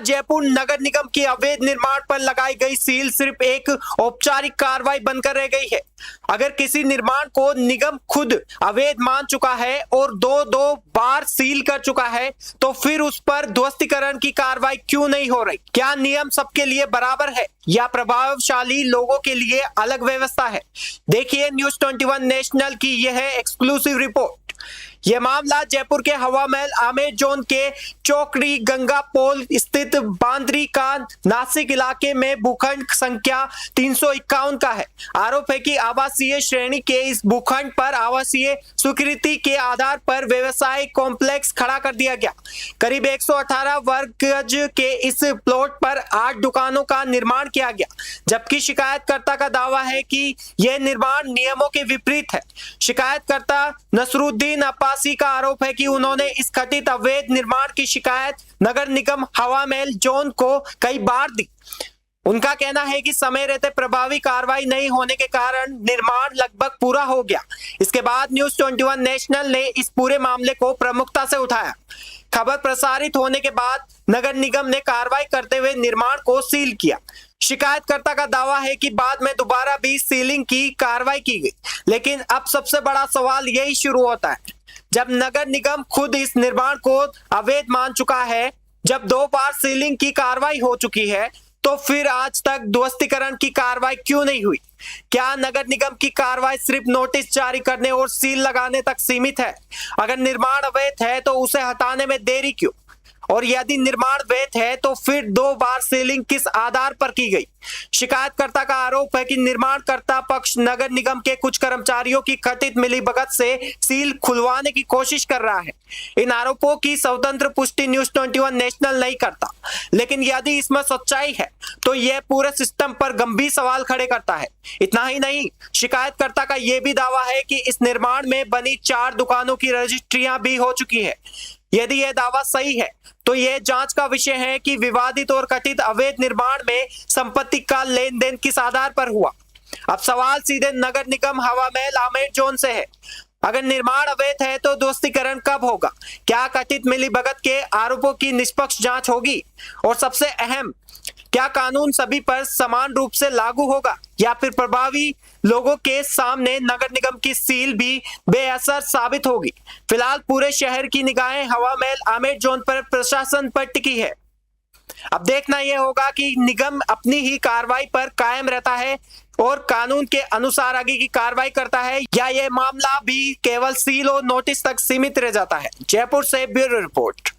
जयपुर नगर निगम की अवैध निर्माण पर लगाई गई सील सिर्फ एक औपचारिक कार्रवाई बनकर रह गई है। अगर किसी निर्माण को निगम खुद अवैध मान चुका है और दो बार सील कर चुका है, तो फिर उस पर ध्वस्तीकरण की कार्रवाई क्यों नहीं हो रही? क्या नियम सबके लिए बराबर है या प्रभावशाली लोगों के लिए अलग व्यवस्था है? देखिए न्यूज़ 21 नेशनल की यह एक्सक्लूसिव रिपोर्ट। यह मामला जयपुर के हवा महल आमेर जोन के चौकड़ी गंगा पोल स्थित बांद्री का नासिक इलाके में भूखंड संख्या 351 का है। आरोप है कि आवासीय श्रेणी के इस भूखंड पर आवासीय स्वीकृति के आधार पर व्यवसायिक कॉम्प्लेक्स खड़ा कर दिया गया। करीब 118 वर्ग गज के इस प्लॉट पर 8 दुकानों का निर्माण किया गया, जबकि शिकायतकर्ता का दावा है कि यह निर्माण नियमों के विपरीत है। शिकायतकर्ता नसरुद्दीन अब्बासी का आरोप है कि उन्होंने इस कथित अवैध निर्माण की शिकायत नगर निगम हवा महल जोन को कई बार दी। उनका कहना है कि समय रहते प्रभावी कार्रवाई नहीं होने के कारण निर्माण लगभग पूरा हो गया। इसके बाद न्यूज़ 21 नेशनल ने इस पूरे मामले को प्रमुखता से उठाया। खबर प्रसारित होने के बाद नगर निगम ने कार्रवाई करते हुए निर्माण को सील किया। शिकायतकर्ता का दावा है कि बाद में दोबारा भी सीलिंग की कार्रवाई की गई, लेकिन अब सबसे बड़ा सवाल यही शुरू होता है, जब नगर निगम खुद इस निर्माण को अवैध मान चुका है, जब 2 बार सीलिंग की कार्रवाई हो चुकी है, तो फिर आज तक ध्वस्तीकरण की कार्रवाई क्यों नहीं हुई? क्या नगर निगम की कार्रवाई सिर्फ नोटिस जारी करने और सील लगाने तक सीमित है? अगर निर्माण अवैध है तो उसे हटाने में देरी क्यों? और यदि निर्माण वैध है तो फिर 2 बार सीलिंग किस आधार पर की गई? शिकायतकर्ता का आरोप है कि निर्माणकर्ता पक्ष नगर निगम के कुछ कर्मचारियों की कथित मिलीभगत से सील खुलवाने की कोशिश कर रहा है। इन आरोपों की स्वतंत्र पुष्टि न्यूज़ 21 नेशनल नहीं करता, लेकिन यदि इसमें सच्चाई है तो यह पूरे सिस्टम पर गंभीर सवाल खड़े करता है। इतना ही नहीं, शिकायतकर्ता का यह भी दावा है कि इस निर्माण में बनी 4 दुकानों की रजिस्ट्रियां भी हो चुकी है। यदि यह दावा सही है तो यह जांच का विषय है कि विवादित और कथित अवैध निर्माण में संपत्ति का लेन देन किस आधार पर हुआ। अब सवाल सीधे नगर निगम हवा महल आमेर जोन से है। अगर निर्माण अवैध है तो ध्वस्तीकरण कब होगा? क्या कथित मिलीभगत के आरोपों की निष्पक्ष जांच होगी? और सबसे अहम, क्या कानून सभी पर समान रूप से लागू होगा या फिर प्रभावी लोगों के सामने नगर निगम की सील भी बेअसर साबित होगी? फिलहाल पूरे शहर की निगाहें हवा महल आमेर जोन पर प्रशासन पर टिकी है। अब देखना यह होगा कि निगम अपनी ही कार्रवाई पर कायम रहता है और कानून के अनुसार आगे की कार्रवाई करता है, या यह मामला भी केवल सील और नोटिस तक सीमित रह जाता है। जयपुर से ब्यूरो रिपोर्ट।